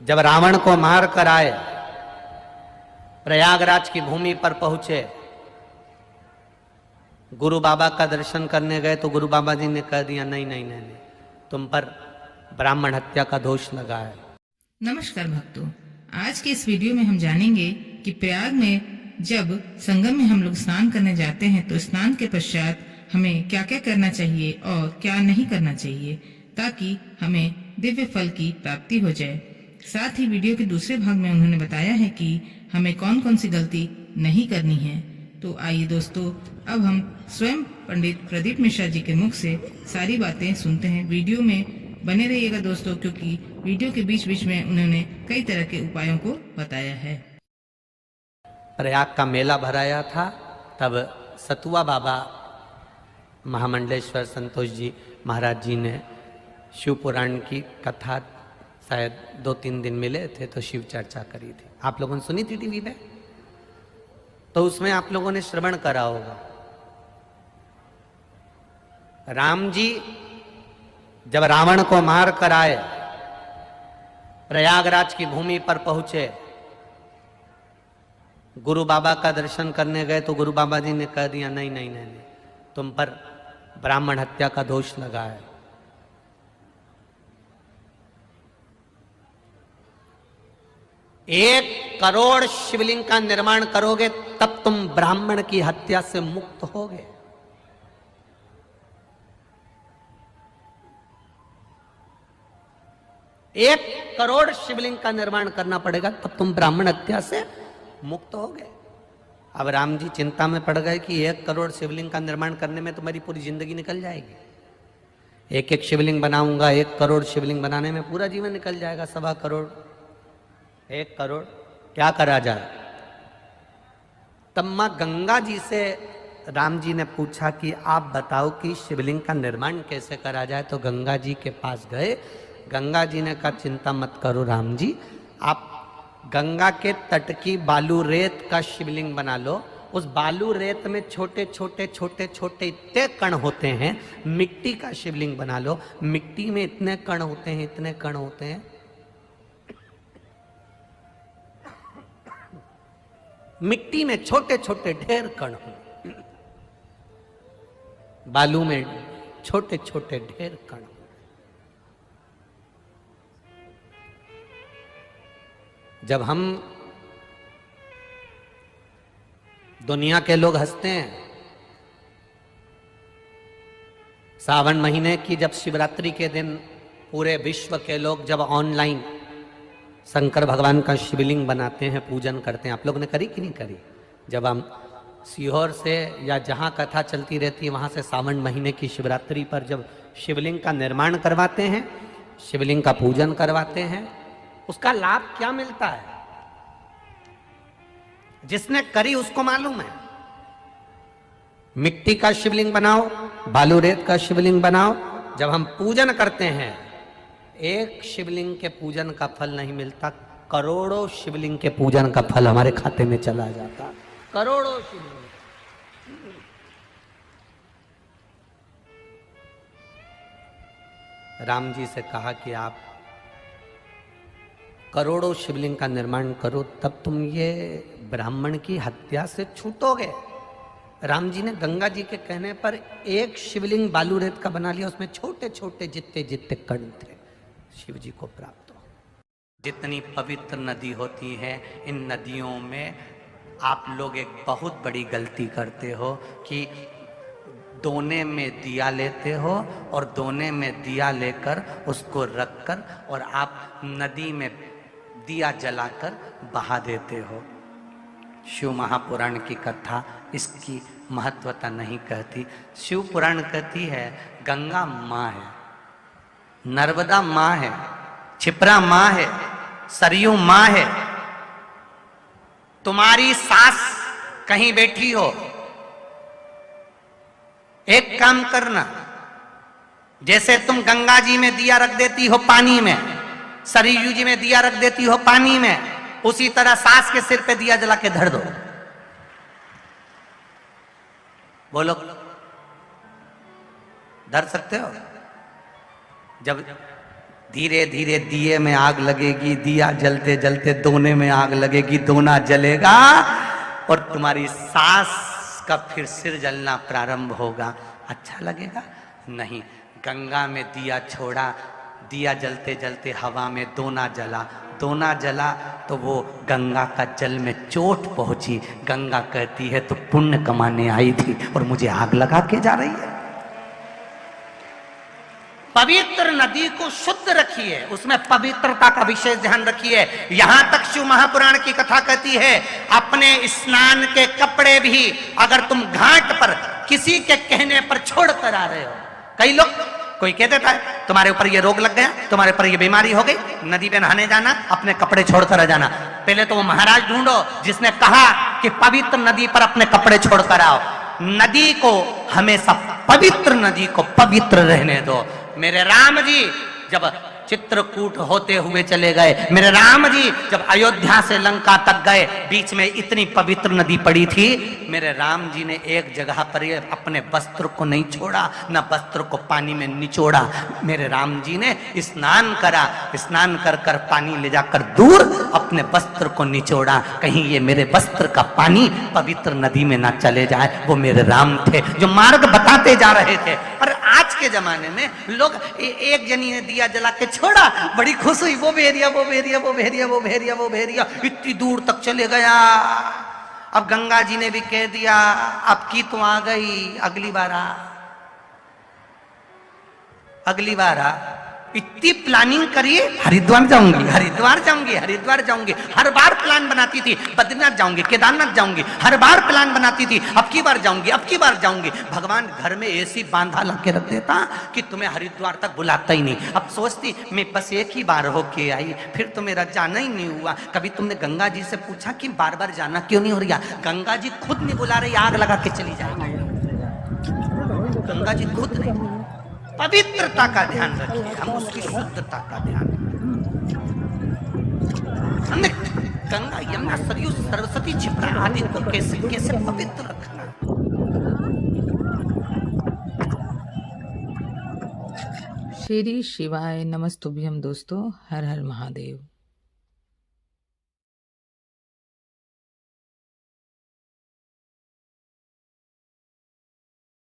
जब रावण को मार कर आए, प्रयागराज की भूमि पर पहुंचे, गुरु बाबा का दर्शन करने गए तो गुरु बाबा जी ने कह दिया नहीं नहीं नहीं, नहीं, तुम पर ब्राह्मण हत्या का दोष लगा है। नमस्कार भक्तों, आज के इस वीडियो में हम जानेंगे कि प्रयाग में जब संगम में हम लोग स्नान करने जाते हैं तो स्नान के पश्चात हमें क्या क्या करना चाहिए और क्या नहीं करना चाहिए ताकि हमें दिव्य फल की प्राप्ति हो जाए। साथ ही वीडियो के दूसरे भाग में उन्होंने बताया है कि हमें कौन कौन सी गलती नहीं करनी है। तो आइए दोस्तों, अब हम स्वयं पंडित प्रदीप मिश्रा जी के मुख से सारी बातें सुनते हैं। वीडियो में बने रहिएगा दोस्तों, क्योंकि वीडियो के बीच बीच में उन्होंने कई तरह के उपायों को बताया है। प्रयाग का मेला भराया था, तब सतुआ बाबा महामंडलेश्वर संतोष जी महाराज जी ने शिव पुराण की कथा शायद 2-3 दिन मिले थे तो शिव चर्चा करी थी। आप लोगों ने सुनी थी टीवी पे, तो उसमें आप लोगों ने श्रवण करा होगा। राम जी जब रावण को मार कर आए, प्रयागराज की भूमि पर पहुंचे, गुरु बाबा का दर्शन करने गए तो गुरु बाबा जी ने कह दिया नहीं नहीं नहीं, नहीं, तुम पर ब्राह्मण हत्या का दोष लगा है। 1 करोड़ शिवलिंग का निर्माण करोगे तब तुम ब्राह्मण की हत्या से मुक्त होगे। एक करोड़ शिवलिंग का निर्माण करना पड़ेगा तब तुम ब्राह्मण हत्या से मुक्त हो गए। अब राम जी चिंता में पड़ गए कि 1 करोड़ शिवलिंग का निर्माण करने में तुम्हारी पूरी जिंदगी निकल जाएगी। एक एक शिवलिंग बनाऊंगा, 1 करोड़ शिवलिंग बनाने में पूरा जीवन निकल जाएगा। 1.25 करोड़, 1 करोड़, क्या करा जाए। तब मां गंगा जी से राम जी ने पूछा कि आप बताओ कि शिवलिंग का निर्माण कैसे करा जाए। तो गंगा जी के पास गए। गंगा जी ने कहा चिंता मत करो राम जी, आप गंगा के तट की बालू रेत का शिवलिंग बना लो। उस बालू रेत में छोटे छोटे छोटे छोटे इतने कण होते हैं, मिट्टी का शिवलिंग बना लो। मिट्टी में इतने कण होते हैं, इतने कण होते हैं, मिट्टी में छोटे छोटे ढेर कण हो, बालू में छोटे छोटे ढेर कण। जब हम दुनिया के लोग हंसते हैं, सावन महीने की जब शिवरात्रि के दिन पूरे विश्व के लोग जब ऑनलाइन शंकर भगवान का शिवलिंग बनाते हैं, पूजन करते हैं, आप लोगों ने करी कि नहीं करी? जब हम सीहोर से या जहाँ कथा चलती रहती है वहाँ से सावन महीने की शिवरात्रि पर जब शिवलिंग का निर्माण करवाते हैं, शिवलिंग का पूजन करवाते हैं, उसका लाभ क्या मिलता है जिसने करी उसको मालूम है। मिट्टी का शिवलिंग बनाओ, बालू रेत का शिवलिंग बनाओ, जब हम पूजन करते हैं, एक शिवलिंग के पूजन का फल नहीं मिलता, करोड़ों शिवलिंग के पूजन का फल हमारे खाते में चला जाता। करोड़ों शिवलिंग। राम जी से कहा कि आप करोड़ों शिवलिंग का निर्माण करो तब तुम ये ब्राह्मण की हत्या से छूटोगे। राम जी ने गंगा जी के कहने पर एक शिवलिंग बालू रेत का बना लिया, उसमें छोटे छोटे जितने जितने कण थे शिव जी को प्राप्त हो। जितनी पवित्र नदी होती है, इन नदियों में आप लोग एक बहुत बड़ी गलती करते हो कि दोने में दिया लेते हो और दोने में दिया लेकर उसको रखकर और आप नदी में दिया जलाकर बहा देते हो। शिव महापुराण की कथा इसकी महत्वता नहीं कहती। शिव पुराण कहती है गंगा माँ है, नर्मदा माँ है, क्षिप्रा माँ है, सरयू माँ है। तुम्हारी सास कहीं बैठी हो, एक काम करना, जैसे तुम गंगा जी में दिया रख देती हो पानी में, सरयू जी में दिया रख देती हो पानी में, उसी तरह सास के सिर पे दिया जला के धर दो। बोलो, धर सकते हो? जब धीरे धीरे दिए में आग लगेगी, दिया जलते जलते दोने में आग लगेगी, दोना जलेगा और तुम्हारी सास का फिर सिर जलना प्रारंभ होगा। अच्छा लगेगा? नहीं। गंगा में दिया छोड़ा, दिया जलते जलते हवा में दोना जला, दोना जला तो वो गंगा का जल में चोट पहुंची। गंगा कहती है तो पुण्य कमाने आई थी और मुझे आग लगा के जा रही है। पवित्र नदी को शुद्ध रखिए, उसमें पवित्रता का विशेष ध्यान रखिए। यहां तक शिव महापुराण की कथा कहती है अपने स्नान के कपड़े भी अगर तुम घाट पर किसी के कहने पर छोड़ कर आ रहे हो, कई लोग, कोई कह देता है तुम्हारे ऊपर ये रोग लग गया, तुम्हारे ऊपर ये बीमारी हो गई, नदी पे नहाने जाना, अपने कपड़े छोड़कर आ जाना। पहले तो वो महाराज ढूंढो जिसने कहा कि पवित्र नदी पर अपने कपड़े छोड़कर आओ। नदी को हमेशा, पवित्र नदी को पवित्र रहने दो। मेरे राम जी जब चित्रकूट होते हुए चले गए, मेरे राम जी जब अयोध्या से लंका तक गए, बीच में इतनी पवित्र नदी पड़ी थी, मेरे राम जी ने एक जगह पर ये अपने वस्त्र को नहीं छोड़ा, न वस्त्र को पानी में निचोड़ा। मेरे राम जी ने स्नान करा, स्नान कर कर पानी ले जाकर दूर अपने वस्त्र को निचोड़ा, कहीं ये मेरे वस्त्र का पानी पवित्र नदी में ना चले जाए। वो मेरे राम थे जो मार्ग बताते जा रहे थे। और आज के जमाने में लोग, एक जनी ने दिया जला के छोड़ा, बड़ी खुश हुई, वो भेरिया वो भेरिया वो भेरिया वो भेरिया वो भेरिया इतनी दूर तक चले गया। अब गंगा जी ने भी कह दिया अब की तो आ गई, अगली बार आ, अगली बार आ। इतनी प्लानिंग करिए, हरिद्वार जाऊंगी, हरिद्वार जाऊंगी, हरिद्वार जाऊंगी, हर बार प्लान बनाती थी, बद्रीनाथ जाऊंगी, केदारनाथ जाऊंगी, हर बार प्लान बनाती थी, अब की बार जाऊंगी, अब की बार जाऊंगी। भगवान घर में ऐसी बांधा ला के रख देता कि तुम्हें हरिद्वार तक बुलाता ही नहीं। अब सोचती मैं बस एक ही बार होके आई, फिर तो मेरा जाना ही नहीं हुआ। कभी तुमने गंगा जी से पूछा कि बार बार जाना क्यों नहीं हो रहा? गंगा जी खुद नहीं बुला रही, आग लगा के चली जाएगी। गंगा जी खुद नहीं। पवित्रता का ध्यान रखिए, हम उसकी शुद्धता का ध्यान रखें। हमने गंगा, यमुना, सरयू, सरस्वती, क्षिप्रा आदि को कैसे कैसे पवित्र रखना। श्री शिवाय नमस्तुभ्यम दोस्तों, हर हर महादेव।